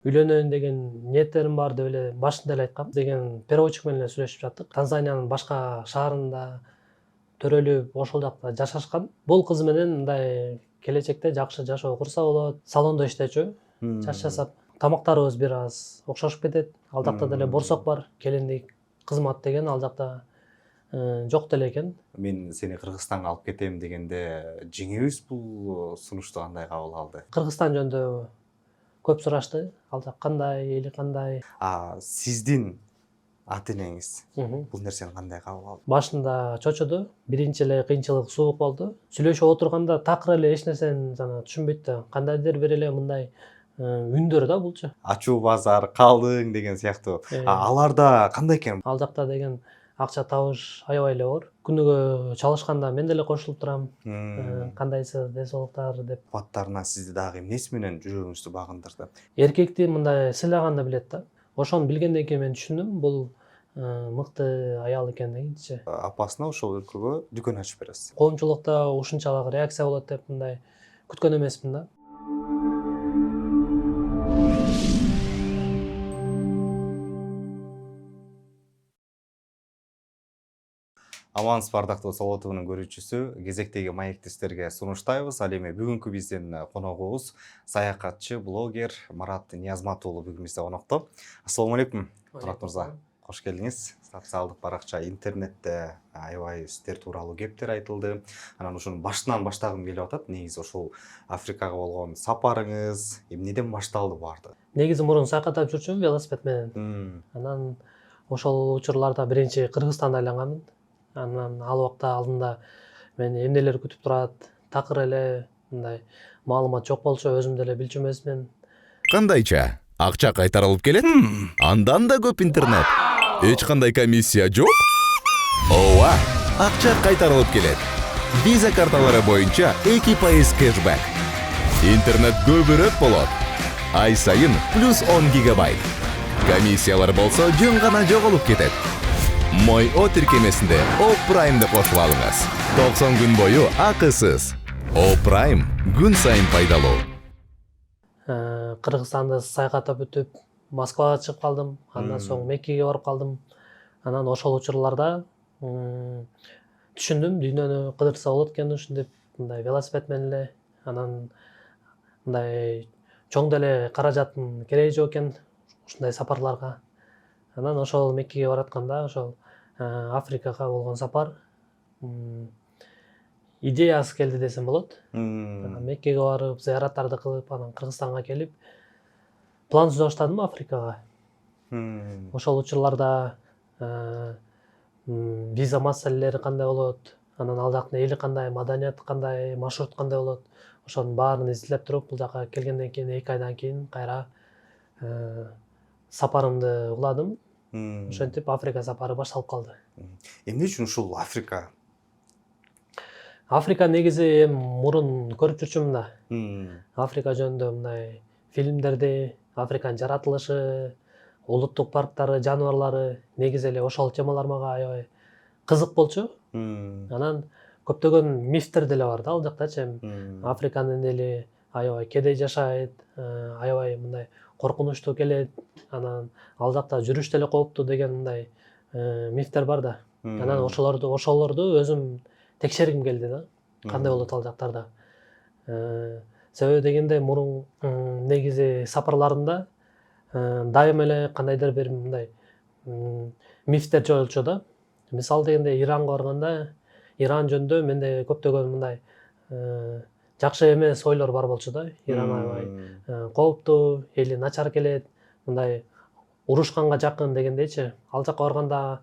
Үйлөнөйүн деген ниеттерим бар деп эле башында эле айткам деген переводчик менен эле сүйлөшүп жаттык. Танзаниянын башка шаарында төрөлүп ошол жакта жашашкан. Бул кыз менен мындай келечекте жакшы жашоо курса болот. Салондо иштечү. Чач жасап, тамактарыбыз бир аз окшошуп кетет. Ал жакта деле борсок бар. Келиндик кызмат деген ал жакта жок деле экен. Мен сени Кыргызстанга алып кетем дегенде жеңебиз бул сунушту кандай кабыл алды? Кыргызстан жөнүндө көп сурашты. Ал жак кандай, эли кандай? Сиздин ата-энеңиз бул нерсени кандай кабыл алды? Башында чочуду. Биринчи эле кыйынчылык суук болду. Сүйлөшүп отурганда такыр эле эч нерсени жана түшүнбөйт да. Кандайдыр бир эле мындай үндөр да булчу. Ачуу базар, калдың деген сыяктуу. Аларда кандай экен? Ал жакта деген акча табыш аябай эле оор. Күнүгө чалышканда мен деле кошулуп турам. Кандайсыз, ден соолуктар деп. Баттарына сизди дагы эмнеси менен жүрөгүңүздү багындырды? Эркекти мындай сыйлаганды билет да. Ошону билгенден кийин мен түшүндүм, бул мыкты аял экендигинчи. Апасына ошол өлкөгө дүкөн ачып бересиз. Коомчулукта ушунчалык реакция болот деп мындай күткөн эмесмин да. Амансыз бардактуу Соло ТВнын көрүүчүсү, кезектеги маекти сиздерге сунуштайбыз. Ал эми бүгүнкү биздин коногубуз саякатчы, блогер Марат Ниязмат уулу бүгүн бизде конокто. Ассалому алейкум, Марат мырза. Кош келдиңиз. Социалдык баракча интернетте аябай сиздер тууралуу кептер айтылды. Анан ушуну башынан баштагым келип атат. Негизи ошол Африкага болгон сапарыңыз эмнеден башталды баардыгы? Негизи мурун саякаттап жүрчүмүн велосипед менен. Анан ошол учурларда биринчи Кыргызстанда айланганмын. Анан ал убакта алдында мени эмнелер күтүп турат, такыр эле мындай маалымат жок болчу, өзүм деле билчү эмесмин. Кандайча? Акча кайтарылып келет? Андан да көп интернет. Эч кандай комиссия жок? Ооба, акча кайтарылып келет. Виза карталары боюнча 2% кэшбэк. Интернет көбүрөөк болот. Ай сайын плюс 10 гигабайт. Комиссиялар болсо жөн гана жоголуп кетет. Мой О тиркемесинде О Праймды кошуп алыңыз. 90 күн бою акысыз. О Прайм күн сайын пайдалуу. Кыргызстанды саякаттап өтүп, Москвага чыгып калдым. Андан соң Меккеге барып калдым. Анан ошол учурларда түшүндүм, дүйнөнү кыдырса болот экен ушинтип, мындай велосипед менен эле. Анан мындай чоң деле каражаттын кереги жок экен ушундай сапарларга. Анан ошол Меккеге баратканда ошол Африкага болгон сапар идеясы келди десем болот. Меккеге барып, зыяраттарды кылып, анан Кыргызстанга келип, план түзө баштадым Африкага. Ошол учурларда виза маселелери кандай болот, анан ал жактын эли кандай, маданияты кандай, маршрут кандай болот, ошонун баарын изилдеп туруп, бул жака келгенден кийин 2 айдан кийин кайра сапарымды уладым. Ошентип Африка сапары башталып калды. Эмне үчүн ушул Африка? Африка негизи эми мурун көрүп жүрчүмүн да. Африка жөнүндө мындай фильмдерди, Африканын жаратылышы, улуттук парктары, жаныбарлары, негизи эле ошол темалар мага аябай кызык болчу. Анан көптөгөн мифтер деле бар да ал жактачы. Африканын эли аябай кедей жашайт, аябай мындай коркунучтуу келет, анан ал жакта жүрүш деле кооптуу деген мындай мифтер бар да. Анан ошолорду өзүм текшергим келди да. Кандай болот ал жактарда. Себеби дегенде мурун негизи сапарларымда дайыма эле кандайдыр бир мындай мифтер жоолчу да. Мисалы дегенде Иранга барганда, Иран жөнүндө менде көптөгөн мындай жакшы эмес ойлор бар болчу да. Иран аябай кооптуу, эли начар келет, мындай урушканга жакын дегендейчи. Ал жака барганда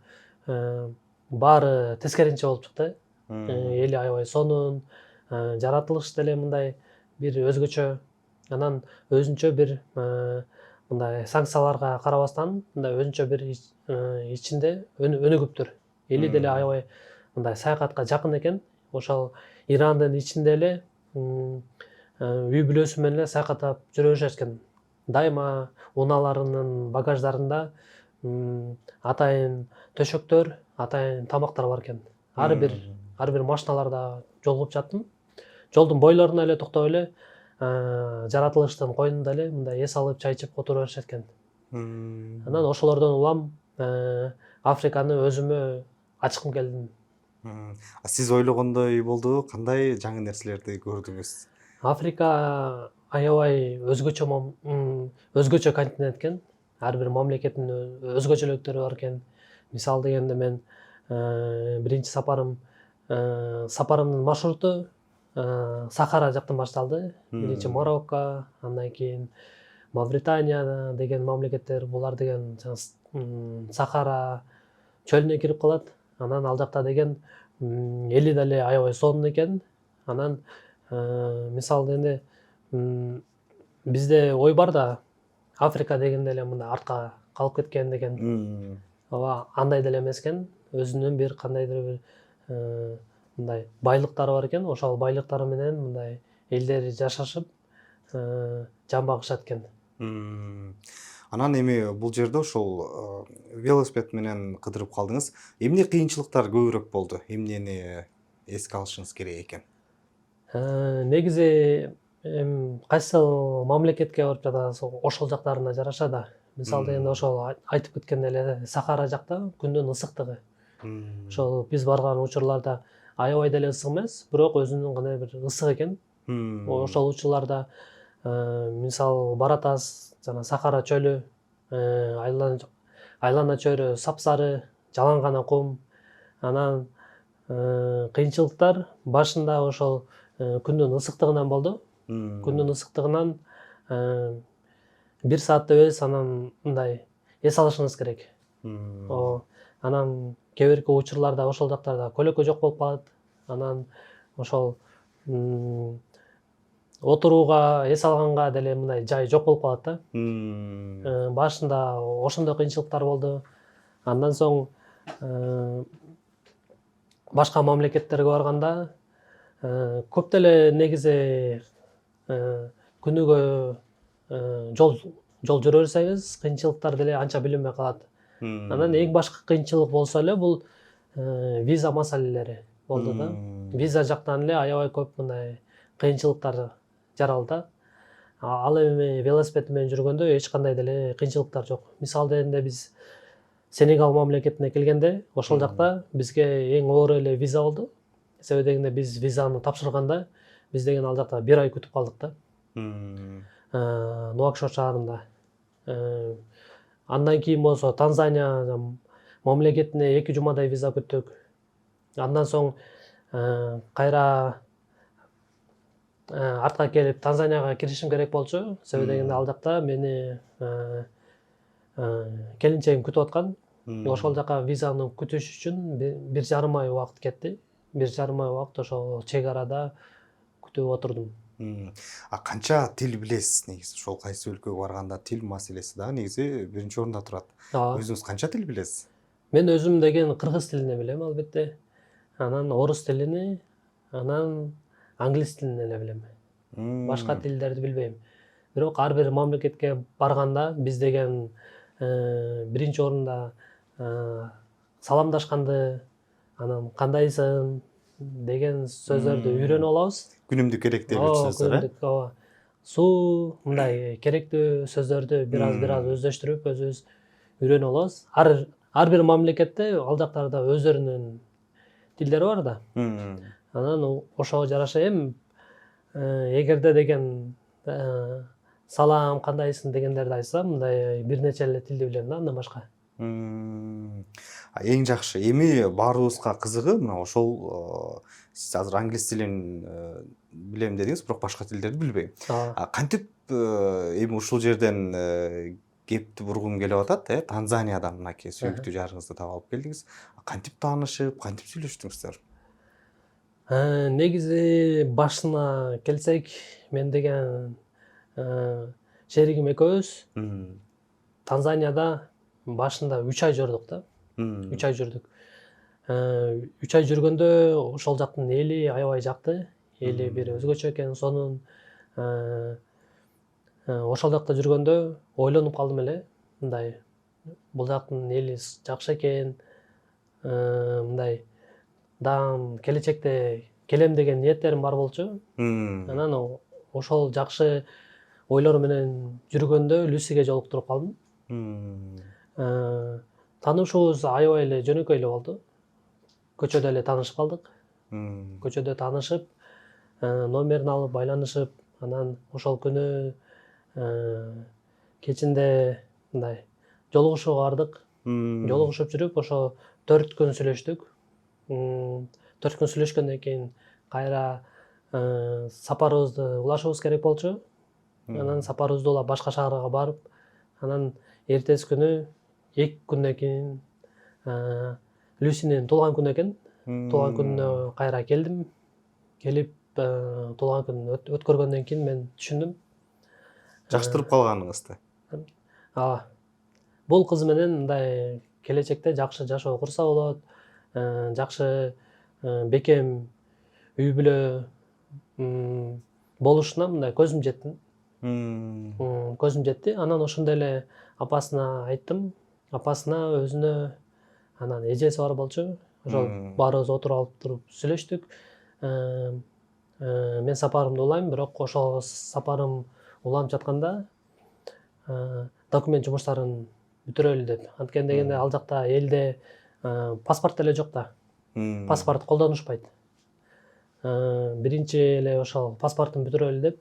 баары тескеринче болуп чыкты. Эли аябай сонун, жаратылыш деле мындай бир өзгөчө. Анан өзүнчө бир мындай санкцияларга карабастан, мындай өзүнчө бир ичинде өнүгүптүр. Эли деле аябай мындай саякатка жакын экен. Ошол Ирандын ичинде эле үй бүлөсү менен эле саякаттап жүрө беришет экен. Дайыма унааларынын багаждарында атайын төшөктөр, атайын тамактар бар экен. Ар бир машиналарда жолугуп жаттым. Жолдун бойлоруна эле токтоп эле жаратылыштын коюнунда эле мындай эс алып чай ичип отура беришет экен. Анан ошолордон улам Африканы өзүмө ачкым келди. Сиз ойлогондой болдубу? Кандай жаңы нерселерди көрдүңүз? Африка аябай өзгөчө континент экен. Ар бир мамлекеттин өзгөчөлүктөрү бар экен. Мисалы дегенде мен биринчи сапарымдын маршруту Сахара жактан башталды. Биринчи Марокко, андан кийин Мавритания деген мамлекеттер, булар деген Сахара чөлүнө кирип калат. Анан ал жакта деген эли деле аябай сонун экен. Анан мисалы дегенде бизде ой бар да, Африка дегенде эле мындай артка калып кеткен деген. Ооба, андай деле эмес экен. Өзүнүн бир кандайдыр бир мындай байлыктары бар экен. Ошол байлыктары менен мындай элдери жашашып жан багышат экен. Анан эми бул жерде ошол велосипед менен кыдырып калдыңыз. Эмне кыйынчылыктар көбүрөөк болду? Эмнени эске алышыңыз керек экен? Негизи кайсы мамлекетке барып жатасыз, ошол жактарына жараша да. Мисалы дегенде ошол айтып кеткен эле Сахара жакта күндүн ысыктыгы. Ошол биз барган учурларда аябай деле ысык эмес, бирок өзүнүн кандай бир ысык экен. Ошол учурларда мисалы баратасыз, жана Сахара чөлү, айлана чөйрө сапсары, жалаң гана кум. Анан кыйынчылыктар башында ошол күндүн ысыктыгынан болду. Күндүн ысыктыгынан 1 саатта эмес, анан мындай эс алышыңыз керек. Анан кээ бирки учурларда ошол жактарда көлөкө жок болуп калат. Анан ошол отурууга, эс алганга деле мындай жай жок болуп калат да. Башында ошондой кыйынчылыктар болду. Андан соң башка мамлекеттерге барганда көп деле негизи күнүгө жол жүрө берсеңиз, кыйынчылыктар деле анча билинбей калат. Анан эң башкы кыйынчылык болсо эле бул виза маселелери болду да. Виза жактан эле аябай көп мындай кыйынчылыктар жаралды. Ал эми велосипед менен жүргөндө эч кандай деле кыйынчылыктар жок. Мисалы дегенде биз Сенегал мамлекетине келгенде, ошол жакта бизге эң оор эле виза болду. Себеби дегенде биз визаны тапшырганда, биз деген ал жакта 1 ай күтүп калдык да. Нуакшот шаарында. Андан кийин болсо Танзания мамлекетине 2 жумадай виза күттүк. Андан соң кайра артка келип Танзанияга киришим керек болчу. Себеби дегенде ал жакта мени келинчегим күтүп аткан. Ошол жака визаны күтүш үчүн 1,5 ай убакыт кетти. 1,5 ай убакыт ошол чек арада күтүп отурдум. Канча тил билесиз негизи? Ошол кайсы өлкөгө барганда тил маселеси да негизи биринчи орунда турат. Өзүңүз канча тил билесиз? Мен өзүм деген кыргыз тилине билем албетте. Анан орус тилини, анан англис тилин эле билем. Башка тилдерди билбейм. Бирок ар бир мамлекетке барганда биз деген биринчи орунда саламдашканды, анан кандайсың деген сөздөрдү үйрөнүп алабыз. Күнүмдүк керектүү сөздөр, ооба. Суу, мындай керектүү сөздөрдү бир аз өздөштүрүп, өзүбүз үйрөнүп алабыз. Ар бир мамлекетте ал жактарда өздөрүнүн тилдери бар да. Анан ошого жараша эгерде деген салам, кандайсың дегендерди айтсам, мындай бир нече эле тилди билем да, андан башка. Эң жакшы. Эми баарыбызга кызыгы мына ошол сиз азыр англис тилин билем дедиңиз, бирок башка тилдерди билбейм. Кантип эми ушул жерден кепти бургум келип атат, Танзаниядан мынакей сүйүктүү жарыңызды таап алып келдиңиз. Кантип таанышып, кантип сүйлөштүңүздөр? Негизи башына келсек, мен деген шеригим экөөбүз Танзанияда башында 3 ай жүрдүк да. 3 ай жүрдүк. 3 ай жүргөндө ошол жактын эли аябай жакты. Эли бир өзгөчө экен, сонун. Ошол жакта жүргөндө ойлонуп калдым эле. Мындай бул жактын эли жакшы экен. Мындай келечекте келем деген ниеттерим бар болчу. Анан ошол жакшы ойлор менен жүргөндө Люсиге жолуктуруп калдым. Таанышуубуз аябай эле жөнөкөй эле болду. Көчөдө эле таанышып калдык. Көчөдө таанышып, номерин алып байланышып, анан ошол күнү кечинде мындай жолугушууга бардык. Жолугушуп жүрүп, ошо 4 күн сүйлөштүк. 4 күн сүйлөшкөндөн кийин кайра сапарыбызды улашыбыз керек болчу. Анан сапарыбызды улап башка шаарга барып, анан эртеси күнү 2 күндөн кийин Люсинин туулган күнү экен. Туулган күнүнө кайра келдим. Келип туулган күнүн өткөргөндөн кийин мен түшүндүм. Жакштырып калганыңызды. Бул кыз менен мындай келечекте жакшы жашоо курса болот, жакшы бекем үй бүлө болушуна мындай көзүм жетти. Көзүм жетти. Анан ошондой эле апасына айттым. Апасына, өзүнө, анан эжеси бар болчу. Ошол баарыбыз отуруп алып туруп сүйлөштүк. Мен сапарымды улайм, бирок ошол сапарым уланып жатканда документ жумуштарын бүтүрөлү деп. Анткени дегенде ал жакта элде паспорт деле жок да. Паспорт колдонушпайт. Биринчи эле ошол паспортун бүтүрөлү деп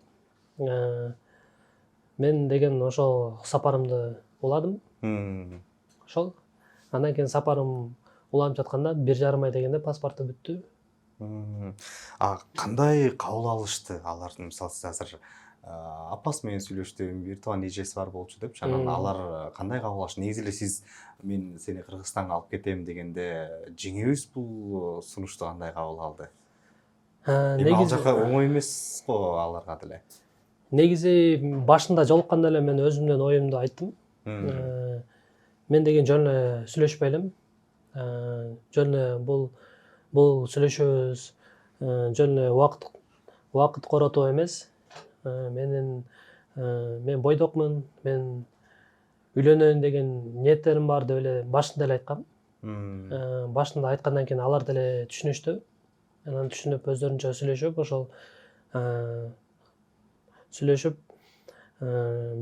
мен деген ошол сапарымды уладым. Ошол. Андан кийин сапарым уланып жатканда 1,5 ай дегенде паспорту бүттү. Кандай кабыл алышты алардын? Мисалы сиз азыр апасы менен сүйлөштүм, бир тууган эжеси бар болчу депчи. Анан алар кандай кабыл алышты? Негизи эле сиз мен сени Кыргызстанга алып кетем дегенде жеңебиз бул сунушту кандай кабыл алды? Ал жака оңой эмес го аларга деле. Негизи башында жолукканда эле мен өзүмдүн оюмду айттым. Мен деген жөн эле сүйлөшпөй элем. Жөн эле бул сүйлөшүүбүз жөн эле убакыт коротуу эмес. Мен бойдокмун, мен үйлөнөйүн деген ниеттерим бар деп эле башында эле айткам. Башында айткандан кийин алар деле түшүнүштү. Анан түшүнүп өздөрүнчө сүйлөшүп, ошол сүйлөшүп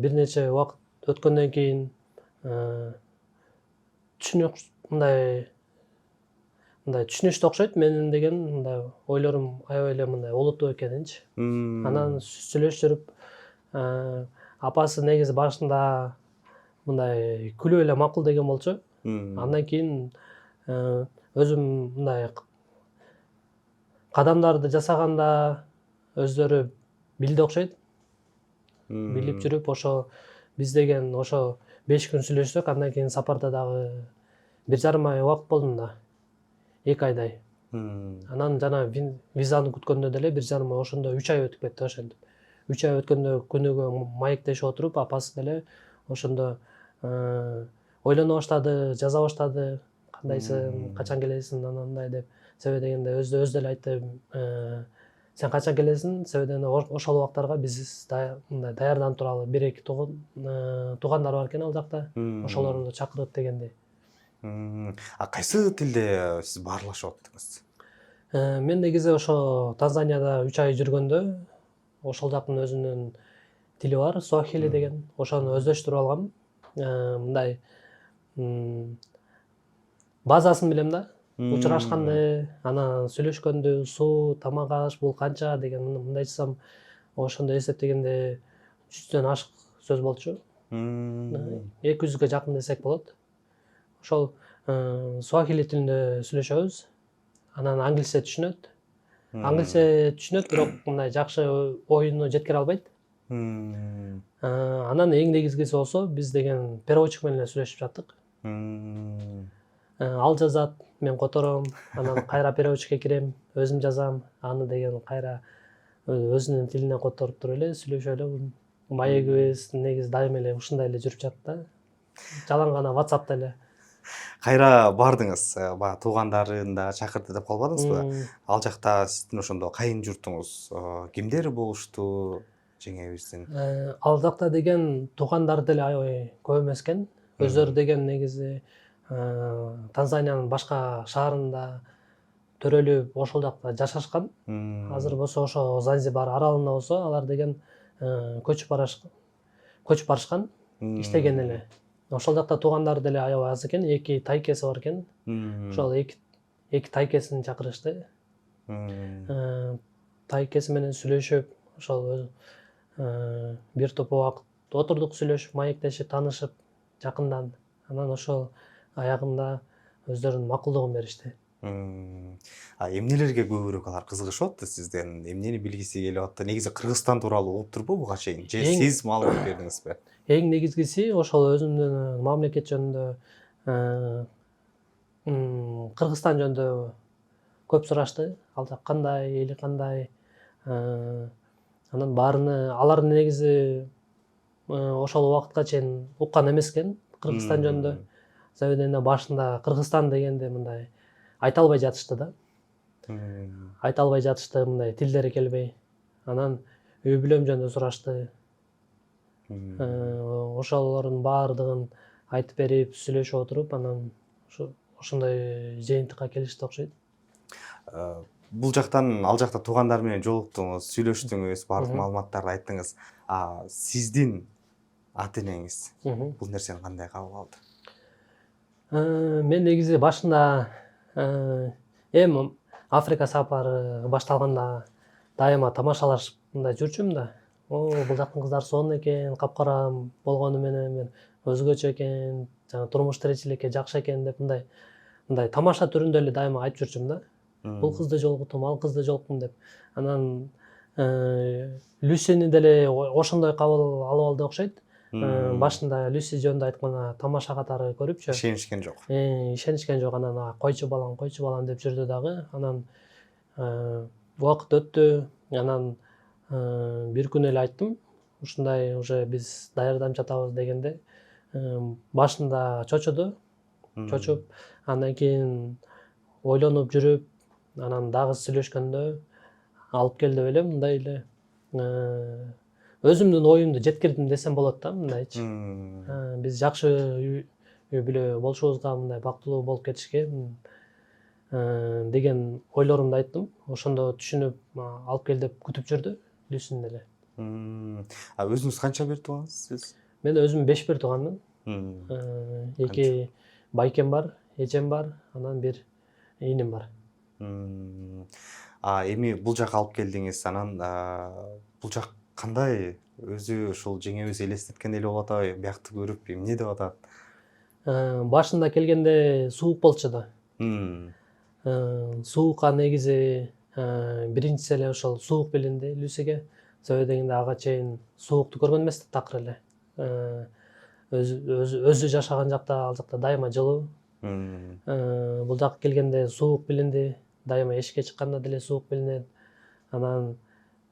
бир нече убакыт өткөндөн кийин мындай түшүнүштү окшойт. Менин деген мындай ойлорум аябай эле мындай олуттуу экенинчи. Анан сүйлөшүп жүрүп апасы негизи башында мындай күлүп эле макул деген болчу. Андан кийин өзүм мындай кадамдарды жасаганда өздөрү билди окшойт. Билип жүрүп ошо биз деген ошо 5 күн сүйлөшсөк, андан кийин сапарда дагы 1,5 ай убакыт болдум да. 2 айдай. Анан жана визаны күткөндө деле 1,5 ай, ошондо 3 ай өтүп кетти ошентип. 3 ай өткөндө күнүгө маектешип отуруп, апасы деле ошондо ойлоно баштады, жаза баштады. Кандайсың, качан келесиң, анандай деп. Себеби дегенде өзү деле айтты, сен качан келесиң? Себеби дегенде ошол убактарга биз мындай даярданып туралы 1-2 туугандар бар экен ал жакта. Ошолорду чакырып дегенде. Кайсы тилде сиз баарлашып аттыңыз? Мен негизи ошо Танзанияда 3 ай жүргөндө ошол жактын өзүнүн тили бар, суахили деген. Ошону өздөштүрүп алгам. Мындай базасын билем да. Учурашканды, анан сүйлөшкөндү, суу, тамак аш бул канча деген мындай чыксам, ошондо эсептегенде 100дөн ашык сөз болчу. 200ге жакын десек болот. Ошол суахили тилинде сүйлөшөбүз. Анан англисче түшүнөт. Англисче түшүнөт, бирок мындай жакшы оюну жеткире албайт. Анан эң негизгиси болсо биз деген переводчик менен эле сүйлөшүп жаттык. Ал жазат, мен котором, анан кайра переводчикке кирем, өзүм жазам, аны деген кайра өзүнүн тилине которуп туруп эле сүйлөшүп эле. Маегибиз негизи дайыма эле ушундай эле жүрүп жатты. Жалаң гана WhatsApp'та эле. Кайра бардыңыз, баягы туугандарын да чакырды деп калбадыңызбы? Ал жакта сиздин ошондо кайын журтуңуз кимдер болушту жеңебиздин? Ал жакта деген туугандар деле аябай көп эмес экен. Өздөрү деген негизи Танзаниянын башка шаарында төрөлүп ошол жакта жашашкан. Азыр болсо ошо Занзибар аралында болсо алар деген көчүп барышкан, иштеген эле. Ошол жакта туугандары деле аябай аз экен, 2 тайкеси бар экен. Ошол 2 тайкесин чакырышты. Тайкеси менен сүйлөшүп, ошол бир топ убакыт отурдук, сүйлөшүп, маектешип, таанышып жакындан. Анан ошол аягында өздөрүнүн макулдугун беришти. Эмнелерге көбүрөөк алар кызыгышып атты сизден? Эмнени билгиси келип атты? Негизи Кыргызстан тууралуу болуп турбу буга чейин? Же сиз маалымат бердиңизби? Эң негизгиси ошол өзүмдүн мамлекет жөнүндө, Кыргызстан жөнүндө көп сурашты. Ал жак кандай, эли кандай. Анан баарыны алар негизи ошол убакытка чейин уккан эмес экен Кыргызстан жөнүндө. Себебинде башында Кыргызстан дегенде мындай айта албай жатышты да. Айта албай жатышты, мындай тилдери келбей. Анан үй бүлөм жөнүндө сурашты. Ошолордун баардыгын айтып берип, сүйлөшүп отуруп, анан ошондой жыйынтыкка келишти окшойт. Бул жактан ал жакта туугандар менен жолуктуңуз, сүйлөштүңүз, баардык маалыматтарды айттыңыз. Сиздин ата энеңиз бул нерсени кандай кабыл алды? Мен негизи башында эми Африка сапары башталганда дайыма тамашалашып мындай жүрчүмүн да. Бул жактын кыздары сонун экен, капкара болгону менен мен өзгөчө экен, жана турмуш тиричиликке жакшы экен деп мындай тамаша түрүндө эле дайыма айтып жүрчүмүн да. Бул кызды жолуктум, ал кызды жолуктум деп. Анан Люсини деле ошондой кабыл алып алды окшойт. Башында Люси жөнүндө айтканда тамаша катары көрүпчү. Ишенишкен жок. Ишенишкен жок. Анан койчу балам деп жүрдү дагы. Анан убакыт өттү. Анан бир күнү эле айттым. Ушундай уже биз даярданып жатабыз дегенде башында чочуду. Чочуп, андан кийин ойлонуп жүрүп, анан дагы сүйлөшкөндө алып кел деп эле мындай эле өзүмдүн оюмду жеткирдим десем болот да, мындайчы. Биз жакшы үй бүлө болушубузга, мындай бактылуу болуп кетишке деген ойлорумду айттым. Ошондо түшүнүп алып кел деп күтүп жүрдү Люсин деле. Өзүңүз канча бир туугансыз сиз? Мен өзүм 5 бир тууганмын. 2 байкем бар, эжем бар, анан бир иним бар. Эми бул жака алып келдиңиз, анан бул жак кандай? Өзү ушул жеңебиз элестеткен эле болуп атабы? Биякты көрүп эмне деп атат? Башында келгенде суук болчу да. Суукка негизи биринчиси эле ошол суук билинди Люсиге. Себеби дегенде ага чейин суукту көргөн эмес да, такыр эле. Өзү жашаган жакта, ал жакта дайыма жылуу. Бул жака келгенде суук билинди. Дайыма эшикке чыкканда деле суук билинет. Анан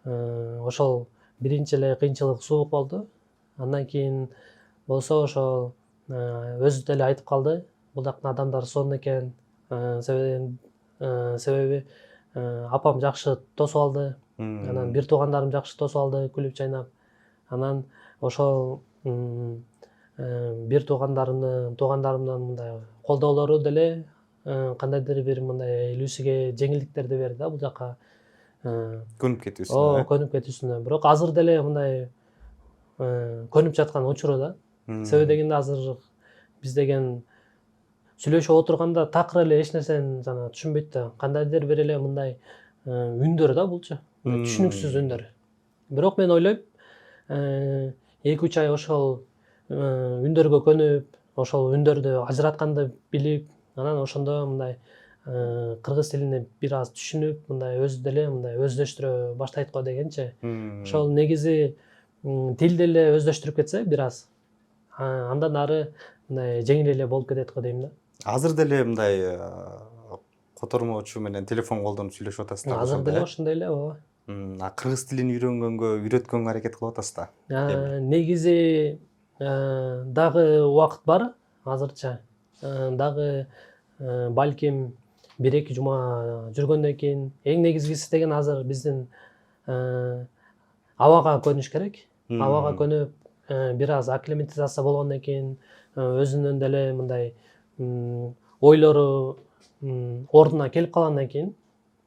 ошол биринчи эле кыйынчылык суук болду. Андан кийин болсо ошол өзү деле айтып калды. Бул жактын адамдары сонун экен. Себеби апам жакшы тосуп алды. Анан бир туугандарым жакшы тосуп алды, күлүп чайнап. Анан ошол бир туугандарымдын мындай колдоолору деле кандайдыр бир мындай Люсиге жеңилдиктерди берди да, бул жака көнүп кетүүсүнө. Көнүп кетүүсүнө. Бирок азыр деле мындай көнүп жаткан учуру да. Себеби дегенде азыр биз деген сүйлөшүп отурганда такыр эле эч нерсени жана түшүнбөйт да. Кандайдыр бир эле мындай үндөр да булчу. Түшүнүксүз үндөр. Бирок мен ойлойм, 2-3 ай ошол үндөргө көнүп, ошол үндөрдү ажыратканды билип, анан ошондо мындай кыргыз тилине бир аз түшүнүп, мындай өзү деле мындай өздөштүрө баштайт го дегенчи. Ошол негизи тил деле өздөштүрүп кетсе бир аз, андан ары мындай жеңил эле болуп кетет го дейм да. Азыр деле мындай котормочу менен телефон колдонуп сүйлөшүп атасыздар. Азыр деле ошондой эле, ооба. Кыргыз тилин үйрөткөнгө аракет кылып атасыздар. Негизи дагы убакыт бар азырча. Дагы балким 1-2 жума жүргөндөн кийин эң негизгиси деген азыр биздин абага көнүш керек. Абага көнүп бир аз акклиматизация болгондон кийин өзүнүн деле мындай ойлору ордуна келип калгандан кийин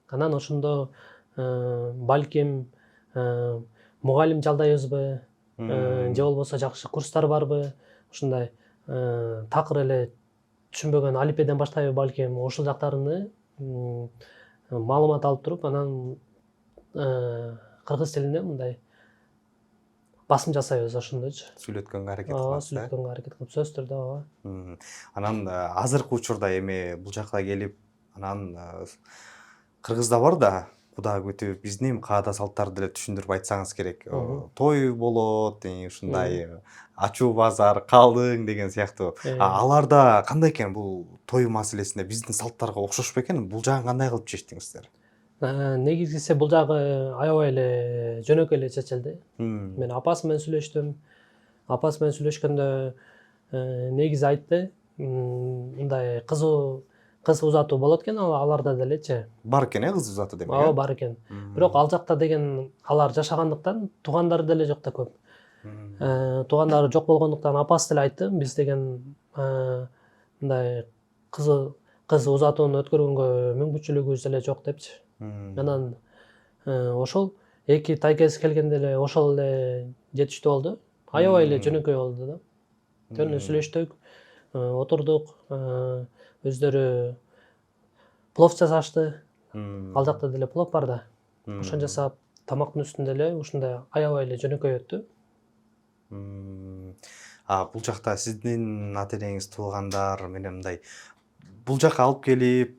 Анан ошондо балким мугалим жалдайбызбы, же болбосо жакшы курстар барбы, ушундай такыр эле түшүнбөгөн алифбеден баштайбы балким, ушул жактарыны маалымат алып туруп, анан кыргыз тилинде мындай басым жасайбыз ошондойчу. Сүйлөткөнгө аракет Ооба, кыласыз, сүйлөткөнгө аракет кылып, сөз түрдө, ооба. Анан азыркы учурда эми бул жакка келип, анан кыргызда бар да куда күтүп, биздин эми каада салттарды деле түшүндүрүп айтсаңыз керек. Той болот, ушундай ачуу базар, калдың деген сыяктуу. Аларда кандай экен бул той маселесинде биздин салттарга окшош бекен? Бул жагын кандай кылып чечтиңиздер? Негизгиси бул жагы аябай эле жөнөкөй эле чечилди. Мен апасы менен сүйлөштүм. Апасы менен сүйлөшкөндө негизи айтты, мындай кыз узатуу болот экен аларда делечи. Бар экен кыз узатуу демек? Ооба, бар экен. Бирок ал жакта деген алар жашагандыктан туугандары деле жок да көп. Туугандары жок болгондуктан апасы деле айтты, биз деген мындай кыз узатууну өткөргөнгө мүмкүнчүлүгүбүз деле жок депчи. Анан ошол эки тайкesi келгенде эле ошол эле жетиштүү болду. Аябай эле жөнөкөй болду да. Жөн сүйлөштүк, отурдук, өздөрү плов жасашты. Ал жакта деле плов бар да. Ошону жасап, тамактын үстүндө эле ушундай аябай эле жөнөкөй өттү. Бул жакта сиздин ата энеңиз, туугандар менен мындай бул жака алып келип,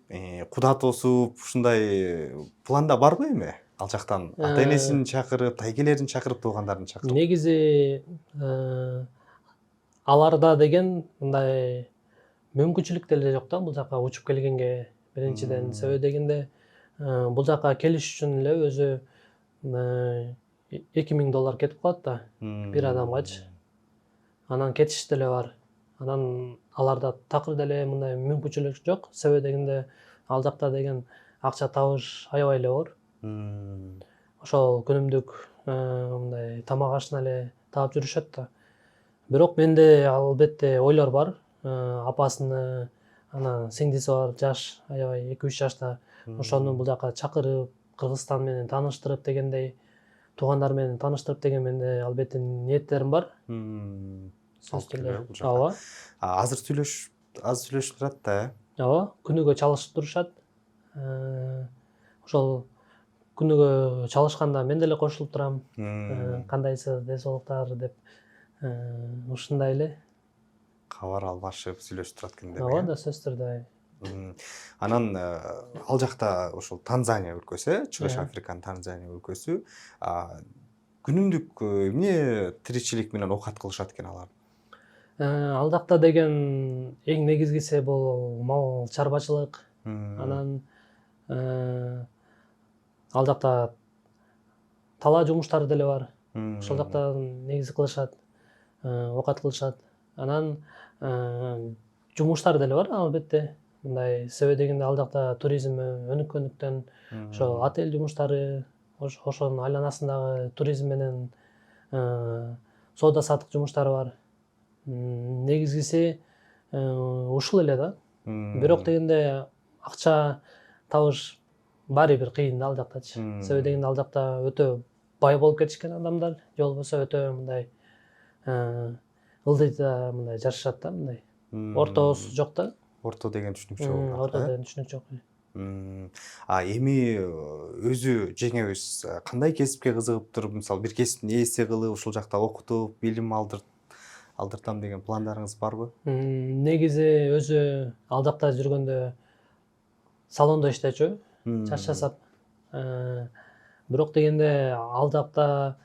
куда тосуп, ушундай планда барбы эми? Ал жактан ата энесин чакырып, тайкелерин чакырып, туугандарын чакырып. Негизи аларда деген мындай мүмкүнчүлүк деле жок да бул жака учуп келгенге. Биринчиден, себеби дегенде бул жака келиш үчүн эле өзү $2000 кетип калат да бир адамгачы. Анан кетиш деле бар. Анан аларда такыр деле мындай мүмкүнчүлүк жок. Себеби дегенде ал жакта деген акча табыш аябай эле оор. Ошол күнүмдүк мындай тамак ашына эле таап жүрүшөт да. Бирок менде албетте ойлор бар. Апасыны, анан сиңдиси бар, жаш, аябай 2-3 жашта. Ошону бул жака чакырып, Кыргызстан менен тааныштырып дегендей, туугандар менен тааныштырып деген менде албетте ниеттерим бар. Сөз түрдө. Ооба. Азыр сүйлөшүп турат да, Ооба, күнүгө чалышып турушат. Ошол күнүгө чалышканда мен деле кошулуп турам. Кандайсыз, ден деп ушундай эле кабар албашып сүйлөшүп турат экен Ооба да, сөз түрдө. Анан ал жакта ошол Танзания өлкөсү, Чыгыш Африканын Танзания өлкөсү, күнүмдүк эмне тиричилик менен оокат кылышат экен алар? Ал жакта деген эң негизгиси бул мал чарбачылык. Анан ал жакта талаа жумуштары деле бар. Ошол жакта негизи кылышат, оокат кылышат. Анан жумуштар деле бар албетте. Мындай себеби дегенде ал жакта туризм өнүккөндүктөн ошо отель жумуштары, ошонун айланасындагы туризм менен соода саттык жумуштары бар. Негизгиси ушул эле да. Бирок дегенде акча табыш баары бир кыйын да ал жактачы. Себеби дегенде ал жакта өтө бай болуп кетишкен адамдар, же болбосо өтө мындай ылдыйда мындай жашашат да, мындай. Ортосу жок да. Орто деген түшүнүк жок. Орто деген түшүнүк жок. Эми өзү жеңебиз кандай кесипке кызыгыптыр? Мисалы бир кесиптин ээси кылып, ушул жакта окутуп, билим алдыртам деген пландарыңыз барбы? Негизи өзү ал жакта жүргөндө салондо иштечү, чач жасап. Бирок дегенде ал жакта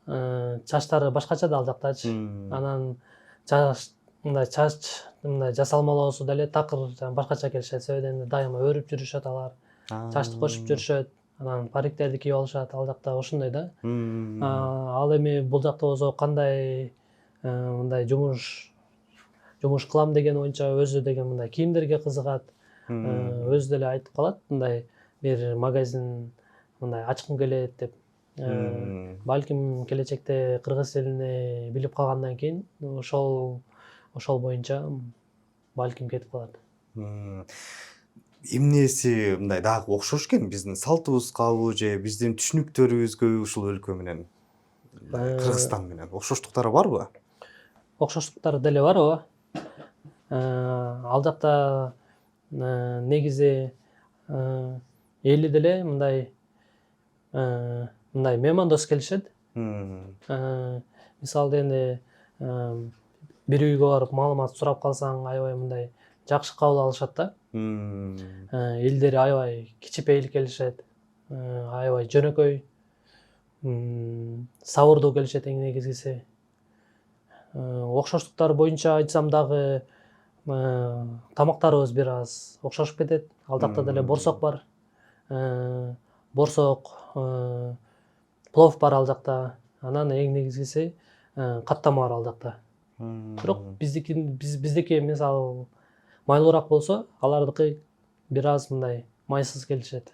чачтары башкача да ал жактачы. Анан чач мындай жасалмалоосу деле такыр башкача келишет. Себеби дегенде дайыма өрүп жүрүшөт алар. Чачты кочуп жүрүшөт. Анан париктерди кийип алышат. Ал жакта ошондой да. Ал эми бул жакта болсо кандай мындай жумуш кылам деген боюнча өзү деген мындай кийимдерге кызыгат. Өзү деле айтып калат, мындай бир магазин мындай ачкым келет деп. Балким келечекте кыргыз тилини билип калгандан кийин ошол боюнча балким кетип калат. эмнеси мындай дагы окшош экен биздин салтыбызгабы же биздин түшүнүктөрүбүзгө ушул өлкө менен Кыргызстан менен окшоштуктары барбы? окшоштуктары деле бар, ооба. Ал жакта негизи эли деле мындай меймандос келишет. Мисалы энди бир үйгө барып маалымат сурап калсаң, аябай мындай жакшы кабыл алышат да. Элдери аябай кичипейил келишет, аябай жөнөкөй, сабырдуу келишет эң негизгиси. Окшоштуктар боюнча айтсам дагы тамактарыбыз бир аз окшошуп кетет. Ал жакта деле борсок бар. Борсок, плов бар ал жакта. Анан эң негизгиси каттама бар ал жакта. Бирок биздики мисалы майлуураак болсо, алардыкы бир аз мындай майсыз келишет.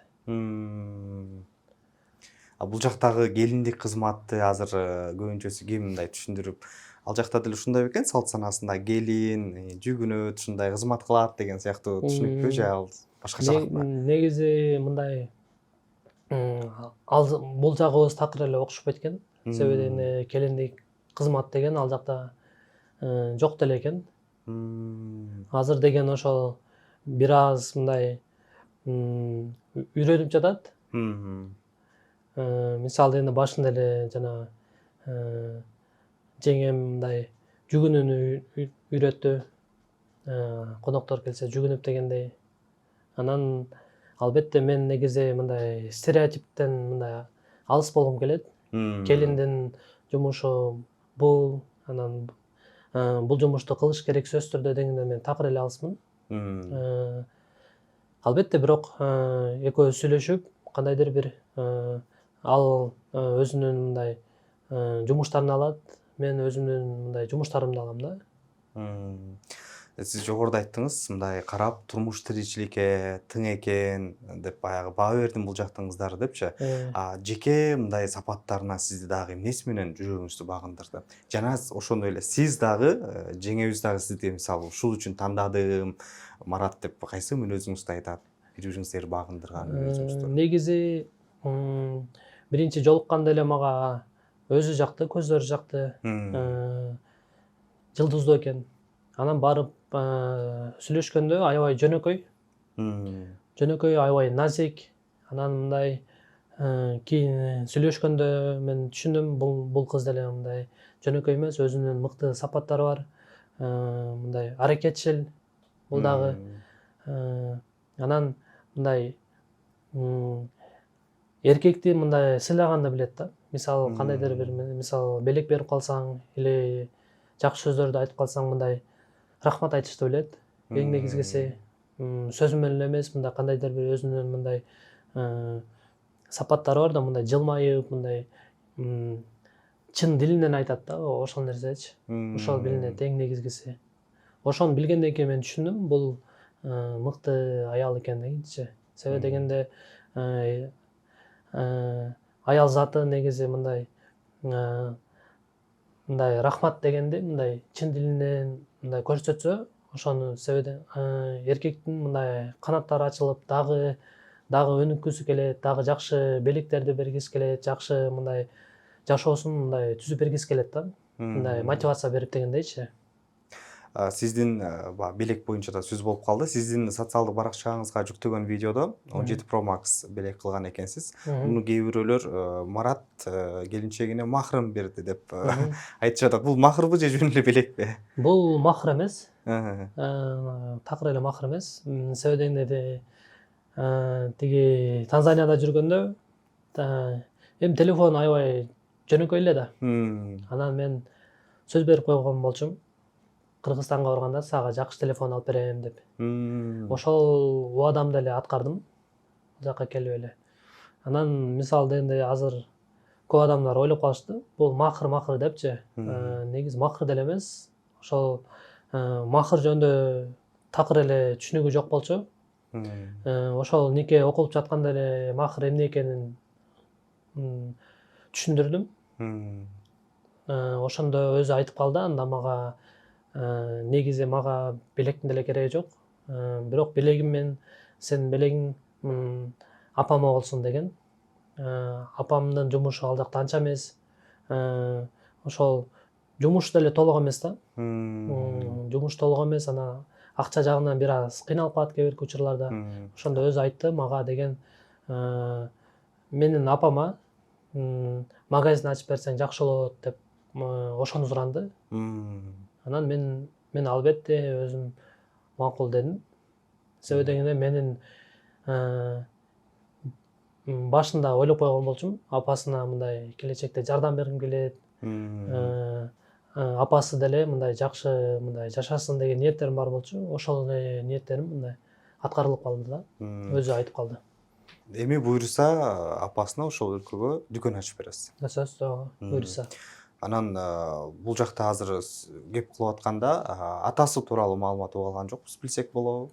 Бул жактагы келиндик кызматты азыр көбүнчөсү ким мындай түшүндүрүп, ал жакта деле ушундай бекен, салт санасында келин жүгүнөт, ушундай кызмат кылат деген сыяктуу түшүнүкпү же ал башкачараакпы? Негизи мындай бул жагыбыз такыр эле окшоп кеткен. Себеби эми келиндик кызмат деген ал жакта жок деле экен. Азыр деген ошол бир аз мындай үйрөнүп жатат. Мисалы эми башында эле жана жеңем мындай жүгүнүүнү үйрөттү. Коноктор келсе жүгүнүп дегендей. Анан албетте мен негизи мындай стереотиптен мындай алыс болгум келет. Келиндин жумушу бул, анан бул жумушту кылыш керек сөзсүз түрдө дегенден мен такыр эле алысмын. Албетте бирок экөөбүз сүйлөшүп, кандайдыр бир ал өзүнүн мындай жумуштарын алат, мен өзүмдүн мындай жумуштарымды алам да. Сиз жогоруда айттыңыз, мындай карап турмуш тиричиликке тың экен деп баягы баа бердим бул жактын кыздары депчи. Жеке мындай сапаттарына сизди дагы эмнеси менен жүрөгүңүздү багындырды? Жана ошондой эле сиз дагы жеңебиз дагы сизди мисалы ушул үчүн тандадым, Марат деп кайсы мүнөзүңүздү айтат? Бири бириңиздерди багындырган мүнөзүңүздү. Негизи биринчи жолукканда эле мага өзү жакты, көздөрү жакты, жылдыздуу экен. Анан барып сүйлөшкөндө аябай жөнөкөй, аябай назик. Анан мындай кийин сүйлөшкөндө мен түшүндүм, бул кыз деле мындай жөнөкөй эмес, өзүнүн мыкты сапаттары бар, мындай аракетчил, бул дагы. Анан мындай эркекти мындай сыйлаганды билет да. Мисалы кандайдыр бир мисалы белек берип калсаң или жакшы сөздөрдү айтып калсаң, мындай рахмат айтышты билет. Эң негизгиси сөз менен эмес, мындай кандайдыр бир өзүнүн мындай сапаттары бар да, мындай жылмайып, мындай чын дилинен айтат да, ошол нерсечи. Ошол билинет эң негизгиси. Ошону билгенден кийин мен түшүндүм, бул мыкты аял экендигинчи. Себеби дегенде аял заты негизи мындай рахмат дегенди мындай чын дилинен мындай көрсөтсө, ошону себеби эркектин мындай канаттары ачылып, дагы өнүккүсү келет, дагы жакшы белектерди бергиси келет, жакшы мындай жашоосун мындай түзүп бергиси келет да. Мындай мотивация берип дегендейчи. Сиздин белек боюнча да сөз болуп калды. Сиздин социалдык баракчаңызга жүктөгөн видеодо 17 Pro Max белек кылган экенсиз. Муну кээ бирөөлөр Марат келинчегине махрым берди деп айтышып атат. Бул махрбы же жөн эле белекпи? Бул махр эмес. Такыр эле махр эмес. Себеби дегенде тиги Танзанияда жүргөндө эми телефон аябай жөнөкөй эле да. Анан мен сөз берип койгон болчумун. Кыргызстанга барганда сага жакшы телефон алып берем деп. Ошол уадамды эле аткардым. Жакка келип эле. Анан мисалы дегенде азыр көп адамдар ойлоп калышты. Бул махр депчи. Негизи махр деле эмес. Ошол махр жөнүндө такыр эле түшүнүгү жок болчу. Ошол нике окулуп жатканда эле махр эмне экенин түшүндүрдүм. Ошондо өзү айтып калды. Анда мага негизи мага белектин деле кереги жок. Бирок белегим мен сен белең апама болсун деген. Апамдын жумушу ал жакта анча эмес. Ошол жумуш деле толук эмес да. Жумуш толук эмес, ана акча жагынан бир аз кыйналып калат кээ бирки учурларда. Ошондо өзү айтты мага деген, менин апама магазин ачып берсең жакшы болот деп ошону суранды. Анан мен албетте өзүм макул дедим. Себеби дегенде менин башында ойлоп койгон болчумун, апасына мындай келечекте жардам бергим келет. Апасы деле мындай жакшы мындай жашасын деген ниеттерим бар болчу. Ошол эле ниеттерим мындай аткарылып калды да. Өзү айтып калды. Эми буйруса апасына ошол өлкөгө дүкөн ачып бересиз. Сөзсүз буйруса. Анан бул жакта азыр кеп кылып атканда атасы тууралуу маалымат угуп алган жокпуз, билсек болобу?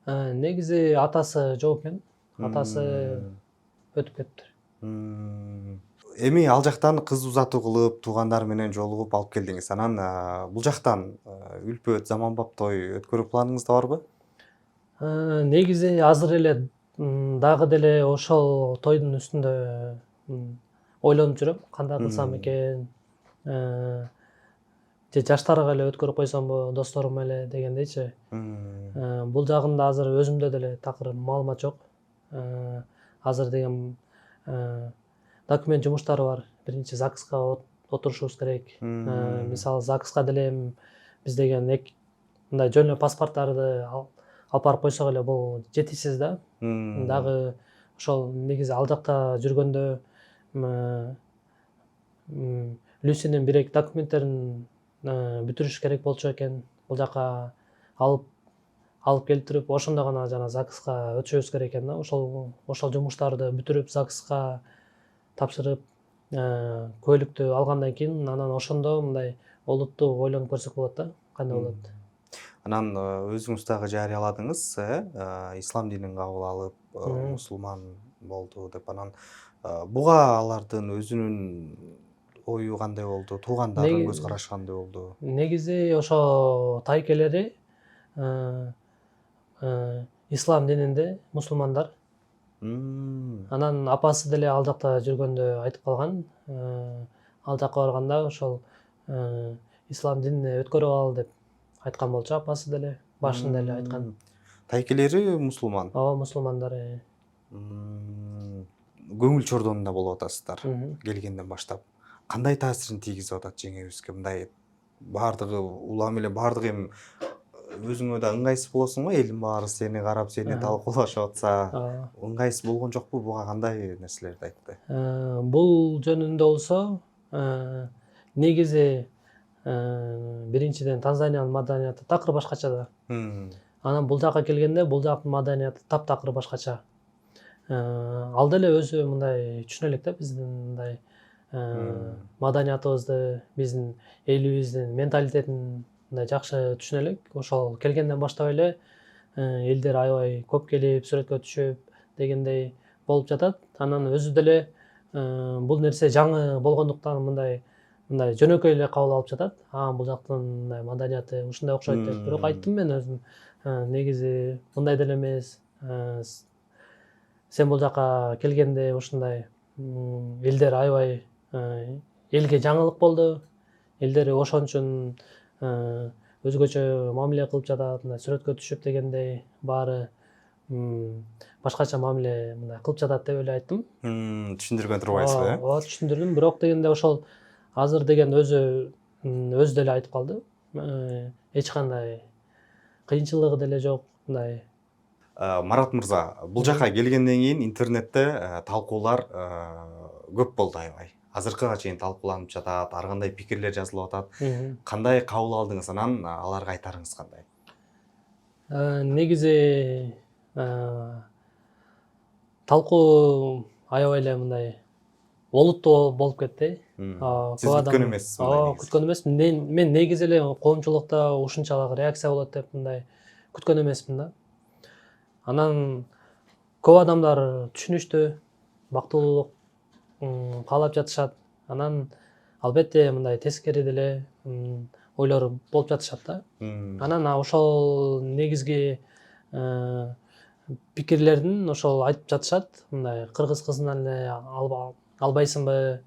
Негизи атасы жок экен. Атасы өтүп кетти. Эми ал жактан кыз узатуу кылып, туугандар менен жолугуп алып келдиңиз. Анан бул жактан үлпөт, заманбап той өткөрүү планыңызда барбы? Негизи азыр эле дагы деле ошол тойдун үстүндө ойлонуп жүрөм. Кандай кылсам экен? Же жаштарга эле өткөрүп койсомбу, досторум эле дегендейчи. Бул жагында азыр өзүмдө деле такыр маалымат жок. Азыр деген документ жумуштары бар. Биринчи ЗАГСка отурушубуз керек. Мисалы ЗАГСка деле биз деген мындай жөн эле паспорттарды алып барып койсок эле бул жетишсиз да. Дагы ошол негизи ал жакта жүргөндө Люсинин бир-эки документтерин бүтүрүш керек болчу экен. Бул жака алып келтирип, ошондо гана жана ЗАГСка өтүшүбүз керек экен да. Ошол жумуштарды бүтүрүп ЗАГСка тапшырып, куәлүктү алгандан кийин анан ошондо мындай олуттуу ойлонуп көрсөк болот да, кандай болот. Анан өзүңүз дагы жарыяладыңыз, ислам динин кабыл алып, мусулман болду деп. Анан буга алардын өзүнүн ою кандай болду? Туугандардын көз карашы кандай болду? Негизи ошо тайкелери ислам дининде мусулмандар. Анан апасы деле ал жакта жүргөндө айтып калган. Ал жакка барганда ошол ислам динине өткөрүп ал деп айткан болчу апасы деле. Башында эле айткан. Тайкелери мусулман. Ооба, мусулмандар. Көңүл чордонунда болуп атасыздар келгенден баштап. Кандай таасирин тийгизип атат жеңебизге? Мындай баардыгы улам эле баардыгы эми өзүңө да ыңгайсыз болосуң го, элдин баары сени карап, сени талкуулашып атса. Ыңгайсыз болгон жокпу? Буга кандай нерселерди айтты? Бул жөнүндө болсо, негизи биринчиден Танзаниянын маданияты такыр башкача да. Анан бул жака келгенде бул жактын маданияты таптакыр башкача. Ал деле өзү мындай түшүнө элек да, биздин мындай маданиятыбызды, биздин элибиздин менталитетин мындай жакшы түшүнө элек. Ошол келгенден баштап эле элдер аябай көп келип, сүрөткө түшүп дегендей болуп жатат. Анан өзү деле бул нерсе жаңы болгондуктан мындай жөнөкөй эле кабыл алып жатат. Бул жактын мындай маданияты ушундай окшойт деп. Бирок айттым мен өзүм, негизи мындай деле эмес. Сен бул жака келгенде ушундай элдер аябай элге жаңылык болду. Элдер ошон үчүн өзгөчө мамиле кылып жатат, мындай сүрөткө түшүп дегендей баары башкача мамиле мындай кылып жатат деп эле айттым. Түшүндүргөн турбайсызбы, э? Ооба, түшүндүрдүм. Бирок дегенде ошол азыр деген өзү деле айтып калды. Эч кандай кыйынчылыгы деле жок, мындай. Марат мырза, бул жака келгенден кийин интернетте талкуулар көп болду аябай. Азыркыга чейин талкууланып жатат, ар кандай пикирлер жазылып атат. Кандай кабыл алдыңыз, анан аларга айтарыңыз кандай? Негизи талкуу аябай эле мындай олуттуу болуп кетти. Сиз күткөн эмессиз? Күткөн эмесмин. Мен негизи эле коомчулукта ушунчалык реакция болот деп мындай күткөн эмесмин да. Анан көп адамдар түшүнүштү, бактылуулук каалап жатышат. Анан албетте мындай тескери деле ойлор болуп жатышат да. Анан ошол негизги пикирлерин ошол айтып жатышат, мындай кыргыз кызынан эле албайсыңбы,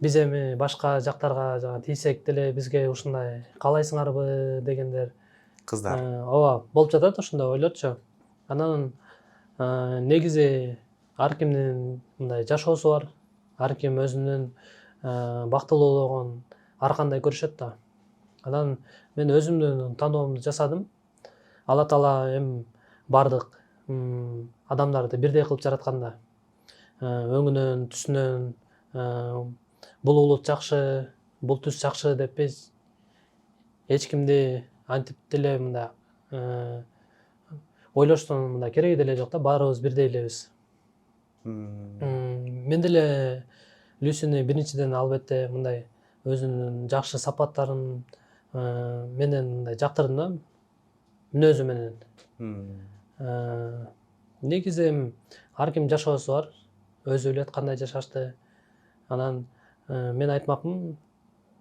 биз эми башка жактарга жана тийсек деле бизге ушундай каалайсыңарбы дегендер Кыздар. ооба болуп жатат ошондой ойлорчу. Анан негизи ар кимдин мындай жашоосу бар, ар ким өзүнүн бактылуулугун ар кандай көрүшөт да. Анан мен өзүмдүн тандоомду жасадым. Алла таала эми бардык адамдарды бирдей кылып жараткан да. Өңүнөн, түсүнөн бул улут жакшы, бул түс жакшы деп эч кимди антип деле мындай ойлоштун мындай кереги деле жок да, баарыбыз бирдей элебиз. Мен деле Люсини биринчиден албетте мындай өзүнүн жакшы сапаттарын менен мындай жактырдым да, мүнөзү менен. Негизи эми ар ким жашоосу бар, өзү билет кандай жашашты. Анан мен айтмакмын,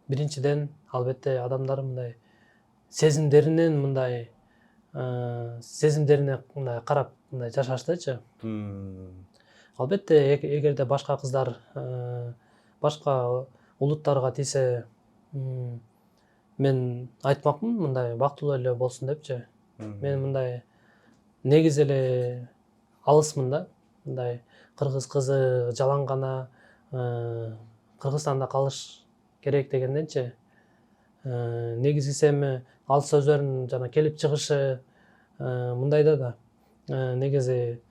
биринчиден албетте адамдар мындай сезимдеринен мындай сезимдерине мындай карап мындай жашаштычы. Албетте эгерде башка кыздар башка улуттарга тийсе, мен айтмакмын мындай бактылуу эле болсун депчи. Мен мындай негизи эле алысмын да, мындай кыргыз кызы жалаң гана Кыргызстанда калыш керек дегенденчи. Негизгиси эми ал сөздөрдүн жана келип чыгышы мындайда да, негизи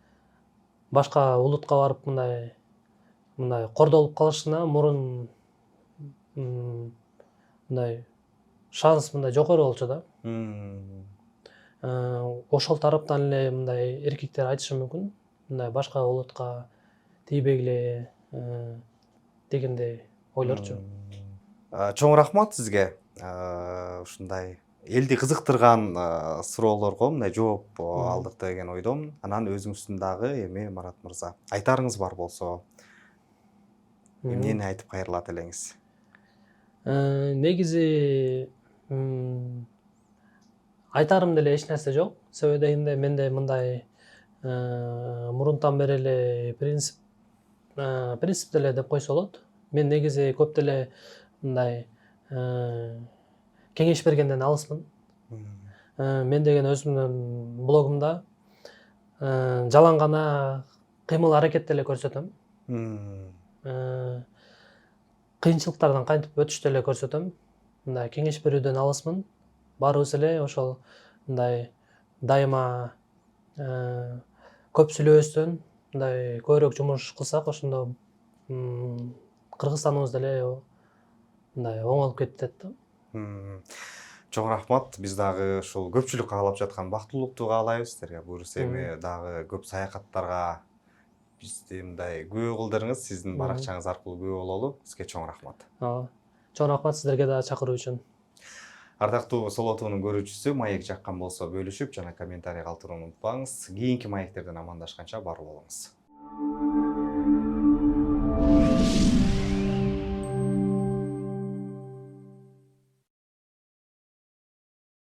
башка улутка барып мындай кордолуп калышына мурун мындай шанс мындай жогору болчу да. Ошол тараптан эле мындай эркектер айтышы мүмкүн, мындай башка улутка тийбегиле дегендей ойлорчу. Чоң рахмат сизге. Ушундай элди кызыктырган суроолорго мындай жооп алдык деген ойдомун. Анан өзүңүздүн дагы эми Марат мырза айтарыңыз бар болсо эмнени айтып кайрылат элеңиз? Негизи айтарым деле эч нерсе жок. Себеби дегенде менде мындай мурунтан бери эле принцип деле деп койсо болот. Мен негизи көп деле мындай кеңеш бергенден алысмын. Мен деген өзүмдүн блогумда жалаң гана кыймыл аракет деле көрсөтөм. Кыйынчылыктардан кантип өтүштү эле көрсөтөм. Мындай кеңеш берүүдөн алысмын. Баарыбыз эле ошол мындай дайыма көп сүйлөбөстөн мындай көбүрөөк жумуш кылсак, ошондо Кыргызстаныбыз деле мындай оңолуп кетет да. Чоң рахмат. Биз дагы ушул көпчүлүк каалап жаткан бактылуулукту каалайбыз сиздерге. Буюрса эми дагы көп саякаттарга бизди мындай күбө кылдырыңыз. Сиздин баракчаңыз аркылуу күбө бололу. Сизге чоң рахмат. Чоң рахмат сиздерге да чакыруу үчүн. Ардактуу Соло ТVнын көрүүчүсү, маек жаккан болсо бөлүшүп жана комментарий калтырууну унутпаңыз. Кийинки маектерден амандашканча бар болуңуз.